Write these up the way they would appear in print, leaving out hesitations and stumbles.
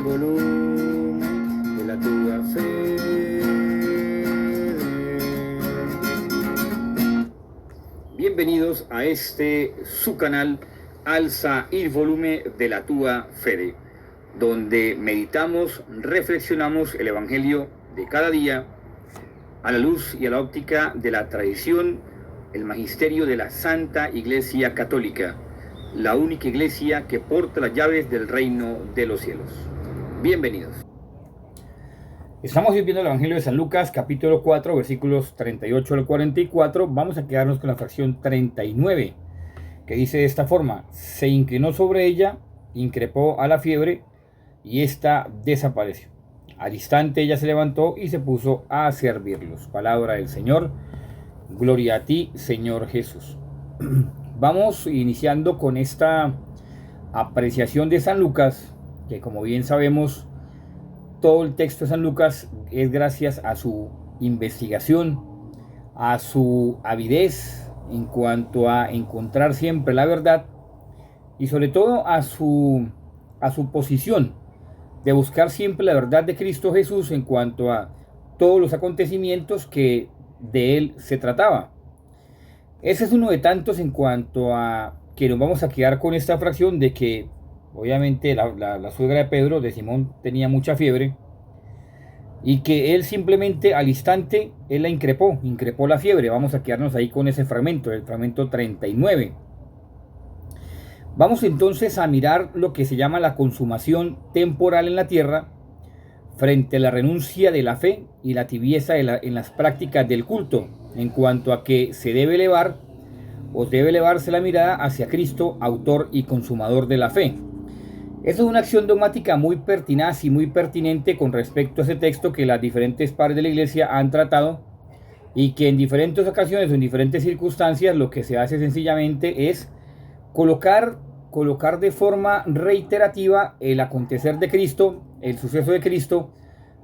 Volumen de la tua fede. Bienvenidos a su canal Alza il volume de la tua fede, donde meditamos, reflexionamos el Evangelio de cada día a la luz y a la óptica de la tradición, el magisterio de la Santa Iglesia Católica, la única iglesia que porta las llaves del reino de los cielos. Bienvenidos. Estamos viendo el Evangelio de San Lucas, capítulo 4, versículos 38 al 44. Vamos a quedarnos con la fracción 39, que dice de esta forma: se inclinó sobre ella, increpó a la fiebre, y ésta desapareció. Al instante ella se levantó y se puso a servirlos. Palabra del Señor. Gloria a ti, Señor Jesús. Vamos iniciando con esta apreciación de San Lucas, que como bien sabemos, todo el texto de San Lucas es gracias a su investigación, a su avidez en cuanto a encontrar siempre la verdad, y sobre todo a su posición de buscar siempre la verdad de Cristo Jesús en cuanto a todos los acontecimientos que de él se trataba. Ese es uno de tantos en cuanto a que nos vamos a quedar con esta fracción de que obviamente la suegra de Pedro, de Simón, tenía mucha fiebre, y que él simplemente al instante, él la increpó la fiebre. Vamos a quedarnos ahí con ese fragmento, el fragmento 39. Vamos entonces a mirar lo que se llama la consumación temporal en la tierra frente a la renuncia de la fe y la tibieza en las prácticas del culto, en cuanto a que se debe elevar o debe elevarse la mirada hacia Cristo, autor y consumador de la fe. Esa es una acción dogmática muy pertinaz y muy pertinente con respecto a ese texto que las diferentes padres de la Iglesia han tratado, y que en diferentes ocasiones o en diferentes circunstancias lo que se hace sencillamente es colocar de forma reiterativa el acontecer de Cristo, el suceso de Cristo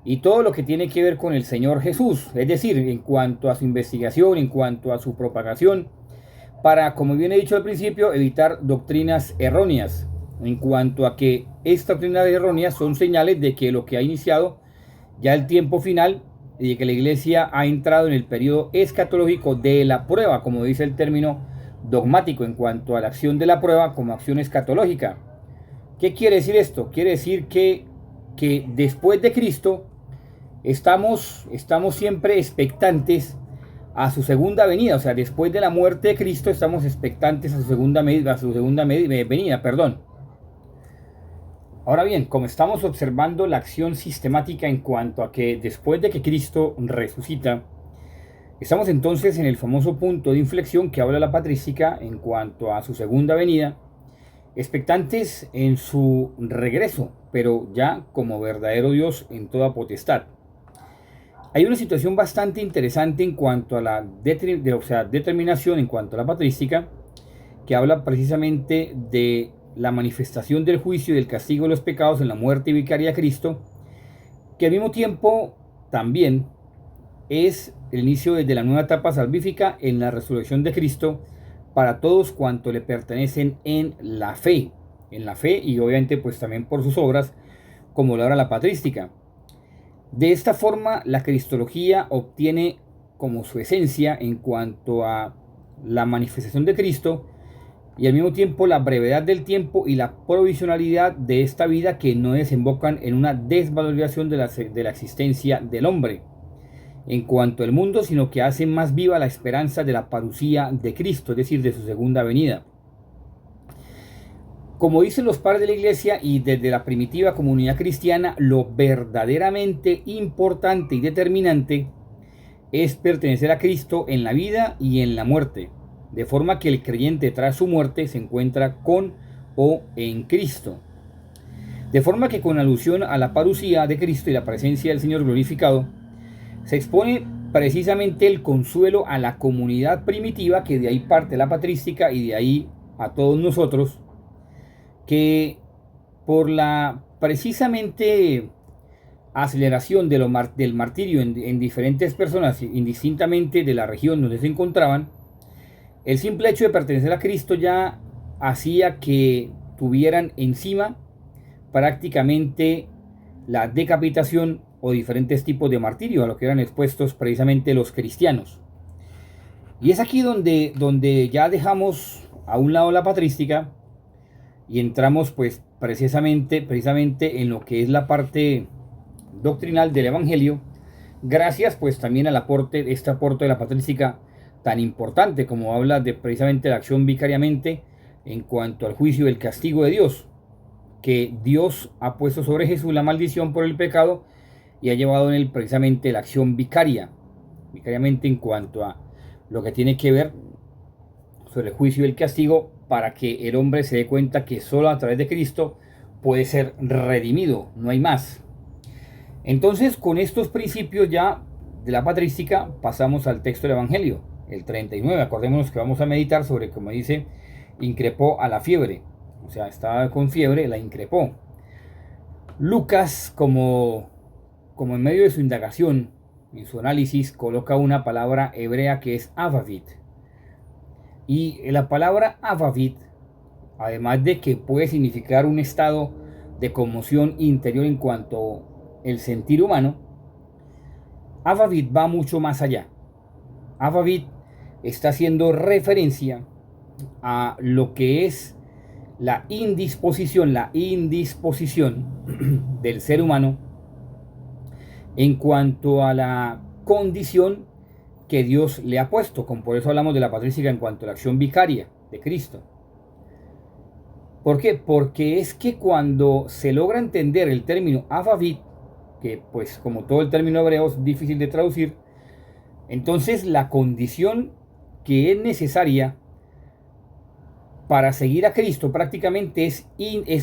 y todo lo que tiene que ver con el Señor Jesús, es decir, en cuanto a su investigación, en cuanto a su propagación, para, como bien he dicho al principio, evitar doctrinas erróneas, en cuanto a que estas doctrinas erróneas son señales de que lo que ha iniciado ya el tiempo final y de que la Iglesia ha entrado en el periodo escatológico de la prueba, como dice el término dogmático en cuanto a la acción de la prueba como acción escatológica. ¿Qué quiere decir esto? Quiere decir que después de Cristo estamos siempre expectantes a su segunda venida. O sea, después de la muerte de Cristo estamos expectantes a su segunda venida. Ahora bien, como estamos observando la acción sistemática en cuanto a que después de que Cristo resucita, estamos entonces en el famoso punto de inflexión que habla la patrística en cuanto a su segunda venida, expectantes en su regreso, pero ya como verdadero Dios en toda potestad. Hay una situación bastante interesante en cuanto a la determinación en cuanto a la patrística, que habla precisamente de la manifestación del juicio y del castigo de los pecados en la muerte vicaria de Cristo, que al mismo tiempo también es el inicio de la nueva etapa salvífica en la resurrección de Cristo para todos cuantos le pertenecen en la fe y obviamente pues también por sus obras, como lo hará la patrística. De esta forma la cristología obtiene como su esencia en cuanto a la manifestación de Cristo, y al mismo tiempo la brevedad del tiempo y la provisionalidad de esta vida, que no desembocan en una desvalorización de la existencia del hombre en cuanto al mundo, sino que hacen más viva la esperanza de la parucía de Cristo, es decir, de su segunda venida. Como dicen los padres de la Iglesia y desde la primitiva comunidad cristiana, lo verdaderamente importante y determinante es pertenecer a Cristo en la vida y en la muerte, de forma que el creyente tras su muerte se encuentra con o en Cristo. De forma que con alusión a la parucía de Cristo y la presencia del Señor glorificado, se expone precisamente el consuelo a la comunidad primitiva, que de ahí parte la patrística y de ahí a todos nosotros, que por la precisamente aceleración de del martirio en diferentes personas, indistintamente de la región donde se encontraban, el simple hecho de pertenecer a Cristo ya hacía que tuvieran encima prácticamente la decapitación o diferentes tipos de martirio a lo que eran expuestos precisamente los cristianos. Y es aquí donde ya dejamos a un lado la patrística y entramos pues precisamente en lo que es la parte doctrinal del Evangelio, gracias pues también al aporte, este aporte de la patrística tan importante, como habla de precisamente la acción vicariamente en cuanto al juicio y el castigo de Dios, que Dios ha puesto sobre Jesús la maldición por el pecado y ha llevado en él precisamente la acción vicariamente en cuanto a lo que tiene que ver sobre el juicio y el castigo, para que el hombre se dé cuenta que solo a través de Cristo puede ser redimido, no hay más. Entonces, con estos principios ya de la patrística, pasamos al texto del Evangelio, el 39. Acordémonos que vamos a meditar sobre, como dice, increpó a la fiebre. O sea, estaba con fiebre, la increpó. Lucas, como en medio de su indagación, en su análisis, coloca una palabra hebrea que es avavit. Y la palabra avavit, además de que puede significar un estado de conmoción interior en cuanto al sentir humano, avavit va mucho más allá. Avavit está haciendo referencia a lo que es la indisposición del ser humano en cuanto a la condición que Dios le ha puesto, como por eso hablamos de la patrística en cuanto a la acción vicaria de Cristo. ¿Por qué? Porque es que cuando se logra entender el término avavit, que pues como todo el término hebreo es difícil de traducir, entonces la condición que es necesaria para seguir a Cristo prácticamente es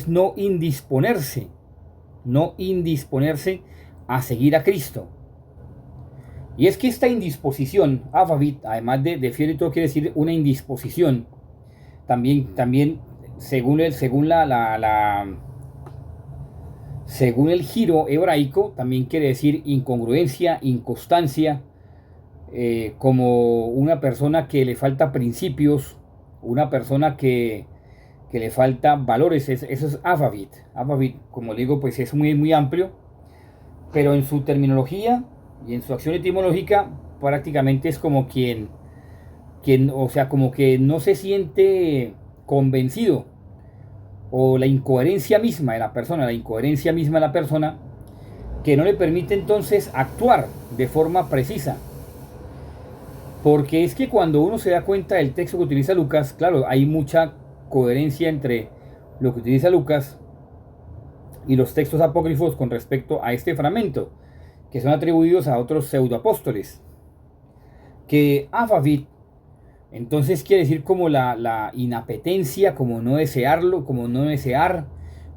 no indisponerse a seguir a Cristo. Y es que esta indisposición, avavit, además de fiebre, todo quiere decir una indisposición. También según el giro hebraico, también quiere decir incongruencia, inconstancia, como una persona que le falta principios, una persona que le falta valores. Eso es avavit. Avavit, como digo, pues es muy amplio, pero en su terminología y en su acción etimológica prácticamente es como quien, o sea, como que no se siente convencido, o la incoherencia misma de la persona, que no le permite entonces actuar de forma precisa. Porque es que cuando uno se da cuenta del texto que utiliza Lucas, claro, hay mucha coherencia entre lo que utiliza Lucas y los textos apócrifos con respecto a este fragmento, que son atribuidos a otros pseudoapóstoles. Que avavit, entonces quiere decir como la inapetencia, como no desearlo, como no desear,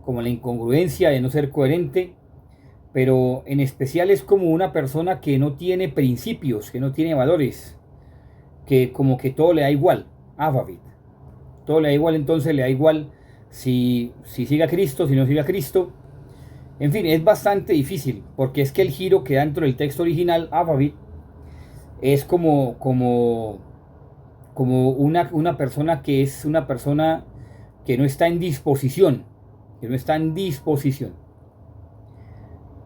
como la incongruencia de no ser coherente, pero en especial es como una persona que no tiene principios, que no tiene valores, que como que todo le da igual, avavit. Todo le da igual, entonces le da igual si sigue a Cristo, si no sigue a Cristo. En fin, es bastante difícil, porque es que el giro que da dentro del texto original, avavit, es como una persona que es una persona que no está en disposición,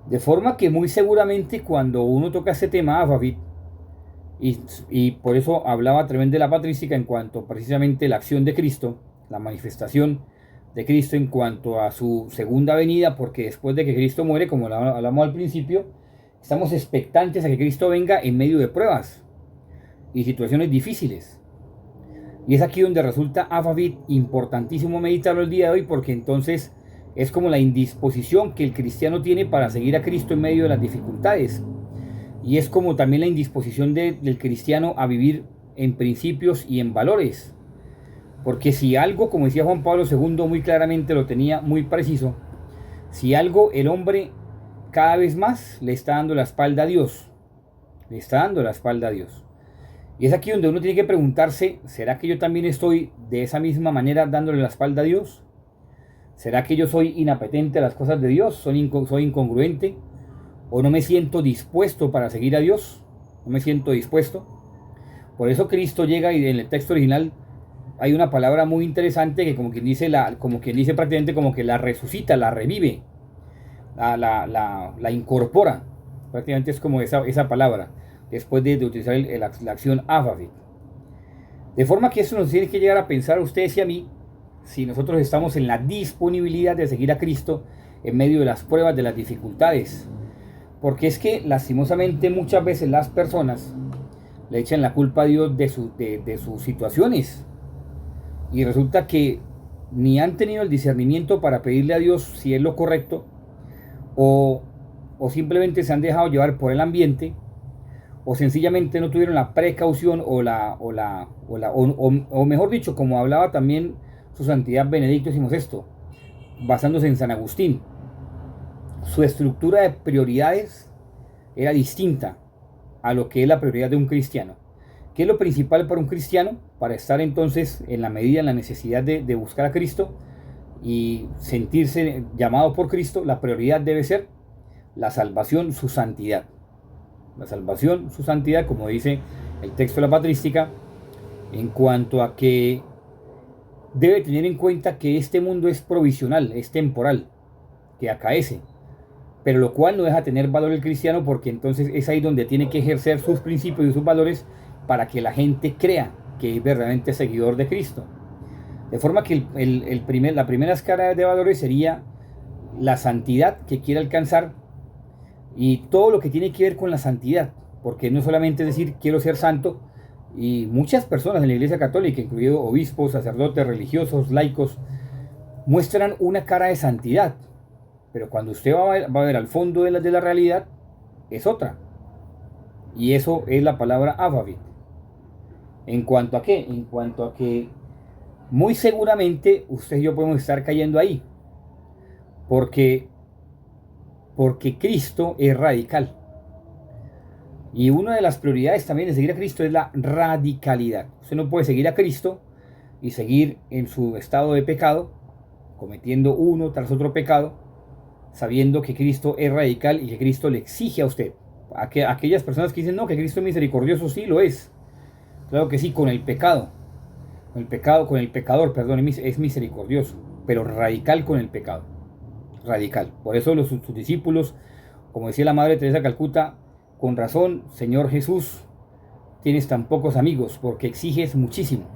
De forma que muy seguramente cuando uno toca este tema, avavit, y por eso hablaba a través de la patrística en cuanto precisamente la acción de Cristo, la manifestación de Cristo en cuanto a su segunda venida, porque después de que Cristo muere, como hablamos al principio, estamos expectantes a que Cristo venga en medio de pruebas y situaciones difíciles. Y es aquí donde resulta avavit importantísimo meditarlo el día de hoy, porque entonces es como la indisposición que el cristiano tiene para seguir a Cristo en medio de las dificultades. Y es como también la indisposición del cristiano a vivir en principios y en valores. Porque si algo, como decía Juan Pablo II muy claramente, lo tenía muy preciso, si algo el hombre cada vez más le está dando la espalda a Dios, le está dando la espalda a Dios. Y es aquí donde uno tiene que preguntarse, ¿será que yo también estoy de esa misma manera dándole la espalda a Dios? ¿Será que yo soy inapetente a las cosas de Dios? ¿Soy incongruente? ¿O no me siento dispuesto para seguir a Dios? ¿No me siento dispuesto? Por eso Cristo llega y en el texto original hay una palabra muy interesante que como quien dice prácticamente como que la resucita, la revive, la incorpora. Prácticamente es como esa palabra, después de utilizar la acción afafit. De forma que eso nos tiene que llegar a pensar a ustedes y a mí, si nosotros estamos en la disponibilidad de seguir a Cristo en medio de las pruebas, de las dificultades. Porque es que lastimosamente muchas veces las personas le echan la culpa a Dios de sus situaciones. Y resulta que ni han tenido el discernimiento para pedirle a Dios si es lo correcto, o simplemente se han dejado llevar por el ambiente, o sencillamente no tuvieron la precaución o mejor dicho, como hablaba también su santidad Benedicto XVI, basándose en San Agustín, su estructura de prioridades era distinta a lo que es la prioridad de un cristiano. ¿Qué es lo principal para un cristiano? Para estar entonces en la medida, en la necesidad de buscar a Cristo y sentirse llamado por Cristo, la prioridad debe ser la salvación, su santidad. La salvación, su santidad, como dice el texto de la patrística, en cuanto a que debe tener en cuenta que este mundo es provisional, es temporal, que acaece, pero lo cual no deja tener valor el cristiano, porque entonces es ahí donde tiene que ejercer sus principios y sus valores para que la gente crea que es verdaderamente seguidor de Cristo. De forma que la primera escala de valores sería la santidad que quiere alcanzar y todo lo que tiene que ver con la santidad, porque no solamente es decir quiero ser santo, y muchas personas en la Iglesia Católica, incluidos obispos, sacerdotes, religiosos, laicos, muestran una cara de santidad, pero cuando usted va a ver al fondo de la realidad, es otra. Y eso es la palabra afafit. ¿En cuanto a qué? En cuanto a que muy seguramente usted y yo podemos estar cayendo ahí. Porque Cristo es radical. Y una de las prioridades también de seguir a Cristo es la radicalidad. Usted no puede seguir a Cristo y seguir en su estado de pecado, cometiendo uno tras otro pecado, sabiendo que Cristo es radical y que Cristo le exige a usted. Aquellas personas que dicen, no, que Cristo es misericordioso, sí lo es. Claro que sí, con el pecado. Con el pecador, perdón, es misericordioso, pero radical con el pecado. Radical. Por eso sus discípulos, como decía la Madre Teresa de Calcuta, con razón, Señor Jesús, tienes tan pocos amigos, porque exiges muchísimo.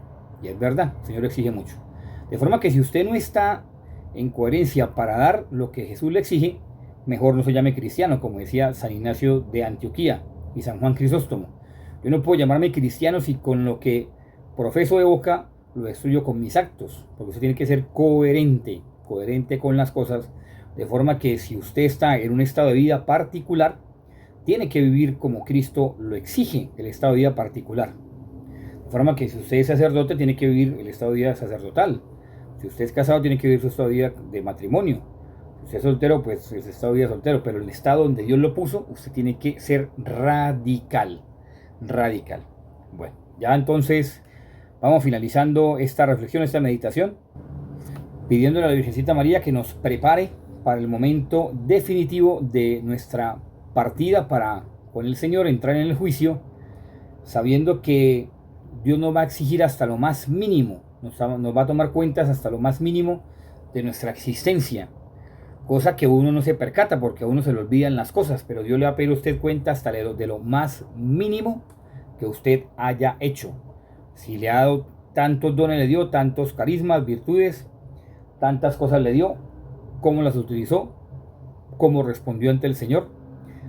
Y es verdad, el Señor exige mucho. De forma que si usted no está en coherencia para dar lo que Jesús le exige, mejor no se llame cristiano, como decía San Ignacio de Antioquía y San Juan Crisóstomo. Yo no puedo llamarme cristiano si con lo que profeso de boca lo destruyo con mis actos, porque usted tiene que ser coherente con las cosas, de forma que si usted está en un estado de vida particular, tiene que vivir como Cristo lo exige, el estado de vida particular. De forma que si usted es sacerdote, tiene que vivir el estado de vida sacerdotal. Si usted es casado, tiene que vivir su estado de vida de matrimonio. Si usted es soltero, pues es estado de vida soltero. Pero el estado donde Dios lo puso, usted tiene que ser radical. Radical. Bueno, ya entonces vamos finalizando esta reflexión, esta meditación, pidiéndole a la Virgencita María que nos prepare para el momento definitivo de nuestra partida para con el Señor, entrar en el juicio, sabiendo que Dios nos va a exigir hasta lo más mínimo, nos va a tomar cuentas hasta lo más mínimo de nuestra existencia, cosa que uno no se percata porque a uno se le olvidan las cosas, pero Dios le va a pedir a usted cuenta hasta de lo más mínimo que usted haya hecho. Si le ha dado tantos dones, le dio tantos carismas, virtudes, tantas cosas le dio, cómo las utilizó, cómo respondió ante el Señor,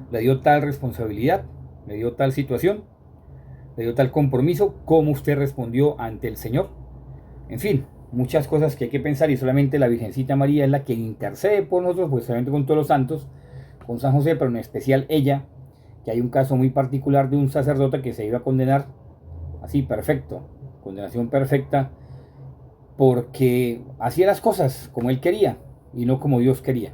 le dio tal responsabilidad, le dio tal situación, le dio tal compromiso, cómo usted respondió ante el Señor. En fin, muchas cosas que hay que pensar, y solamente la Virgencita María es la que intercede por nosotros, pues solamente con todos los santos, con San José, pero en especial ella, que hay un caso muy particular de un sacerdote que se iba a condenar así, perfecto, condenación perfecta, porque hacía las cosas como él quería y no como Dios quería.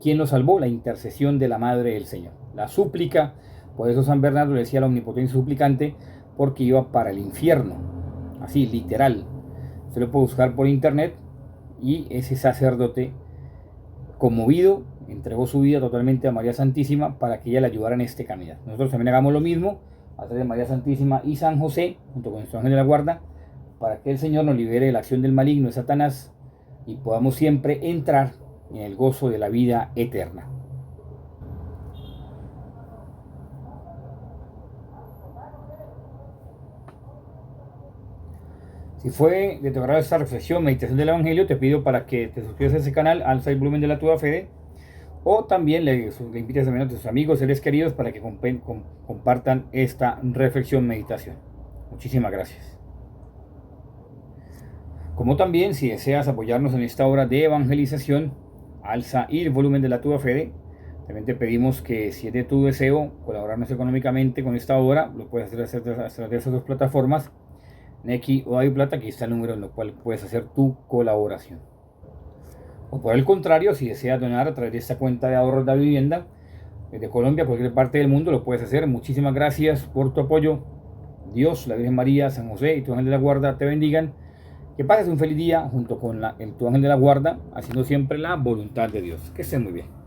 ¿Quién lo salvó? La intercesión de la Madre del Señor, la súplica Por eso San Bernardo le decía a la omnipotencia suplicante, porque iba para el infierno, así literal. Se lo puede buscar por internet, y ese sacerdote conmovido entregó su vida totalmente a María Santísima para que ella le ayudara en este caminar. Nosotros también hagamos lo mismo a través de María Santísima y San José, junto con nuestro ángel de la guarda, para que el Señor nos libere de la acción del maligno de Satanás y podamos siempre entrar en el gozo de la vida eterna. Si fue de tu agrado esta reflexión, meditación del Evangelio, te pido para que te suscribas a ese canal, alza el volumen de la tuya fe, o también le invites también a tus amigos, seres queridos, para que compartan esta reflexión, meditación. Muchísimas gracias. Como también, si deseas apoyarnos en esta obra de evangelización, alza el volumen de la tuya fe. También te pedimos que, si es de tu deseo colaborarnos económicamente con esta obra, lo puedes hacer a través de esas dos plataformas, Nequi o DaviPlata. Aquí está el número en el cual puedes hacer tu colaboración. O por el contrario, si deseas donar a través de esta cuenta de ahorros de vivienda, desde Colombia, cualquier parte del mundo, lo puedes hacer. Muchísimas gracias por tu apoyo. Dios, la Virgen María, San José y tu ángel de la guarda te bendigan. Que pases un feliz día junto con tu ángel de la guarda, haciendo siempre la voluntad de Dios. Que estés muy bien.